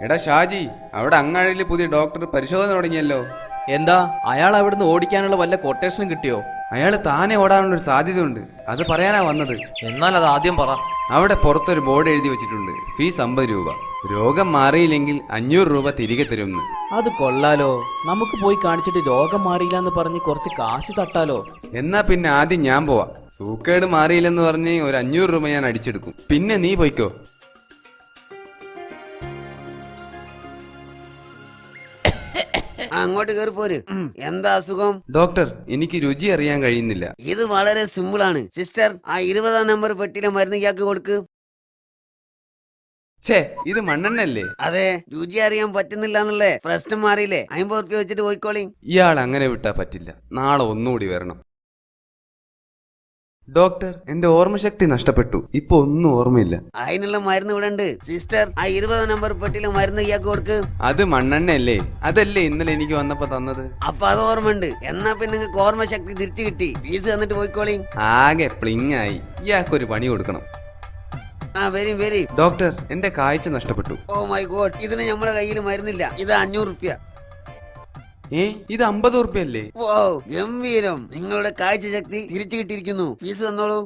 എടാ ഷാജി, അവിടെ അങ്ങാടിയിൽ പുതിയ ഡോക്ടർ പരിശോധന തുടങ്ങിയല്ലോ. എന്താ അയാൾ അവിടുന്ന് ഓടിക്കാനുള്ള വല്ല കൊട്ടേഷനും കിട്ടിയോ? അയാൾ താനെ ഓടാനുള്ളൊരു സാധ്യതയുണ്ട്, അത് പറയാനാ വന്നത്. എന്നാൽ അത് ആദ്യം പറ. അവിടെ പുറത്തൊരു ബോർഡ് എഴുതി വെച്ചിട്ടുണ്ട്, ഫീസ് 50 രൂപ, രോഗം മാറിയില്ലെങ്കിൽ 500 രൂപ തിരികെ തരുമെന്ന്. അത് കൊള്ളാലോ. നമുക്ക് പോയി കാണിച്ചിട്ട് രോഗം മാറിയില്ല എന്ന് പറഞ്ഞ് കുറച്ച് കാശ് തട്ടാലോ. എന്നാ പിന്നെ ആദ്യം ഞാൻ പോവാ. സൂക്കേട് മാറിയില്ലെന്ന് പറഞ്ഞ് ഒരു 500 രൂപ ഞാൻ അടിച്ചെടുക്കും, പിന്നെ നീ പോയിക്കോ. അങ്ങോട്ട് കയറി പോര്. എന്താ അസുഖം? ഡോക്ടർ, എനിക്ക് രുചി അറിയാൻ കഴിയുന്നില്ല. ഇത് വളരെ സിമ്പിൾ ആണ് സിസ്റ്റർ. ആ 20-ാം നമ്പർ പെട്ടിയിലെ മരുന്ന് ഇയാൾക്ക് കൊടുക്ക്. ഛേ, ഇത് മണ്ണെണ്ണല്ലേ? അതെ, രുചി അറിയാൻ പറ്റുന്നില്ല എന്നല്ലേ പ്രശ്നം? മാറിയില്ലേ? 50 ഉറുപ്പ്യ വെച്ചിട്ട് പോയിക്കോളി. ഇയാൾ അങ്ങനെ വിട്ടാ പറ്റില്ല, നാളെ ഒന്നുകൂടി വരണം. ഡോക്ടർ, എന്റെ ഓർമ്മശക്തി നഷ്ടപ്പെട്ടു, ഇപ്പൊ ഒന്നും ഓർമ്മയില്ല. അതിനുള്ള മരുന്ന് ഇവിടെ ഉണ്ട് സിസ്റ്റർ. ആ 20-ാം നമ്പർ പെട്ടിയിലെ മരുന്ന് ഇയാൾക്ക് കൊടുക്ക്. അത് മണ്ണെണ്ണയല്ലേ? അതല്ലേ ഇന്നലെ എനിക്ക് വന്നപ്പോ തന്നത്? അപ്പൊ അത് ഓർമ്മയുണ്ട്. എന്നാ പിന്നെ നിങ്ങൾക്ക് ഓർമ്മശക്തി തിരിച്ചു കിട്ടി. ഫീസ് തന്നിട്ട് പോയിക്കോളി. ആകെ പ്ലിങ് ആയി. ഇയാൾക്കൊരു പണി കൊടുക്കണം. ആ വരി. ഡോക്ടർ, എന്റെ കാഴ്ച നഷ്ടപ്പെട്ടു. ഓ മൈ ഗോഡ്, ഇതിന് നമ്മളെ കയ്യിൽ മരുന്നില്ല. ഇത് 500 ഉറുപ്പ്യ. ഇത് 50 ഉറുപ്പ്യല്ലേ? ഓ ഗംഭീരം, നിങ്ങളുടെ കാഴ്ച ശക്തി തിരിച്ചു കിട്ടിയിരിക്കുന്നു. ഫീസ് തന്നോളൂ.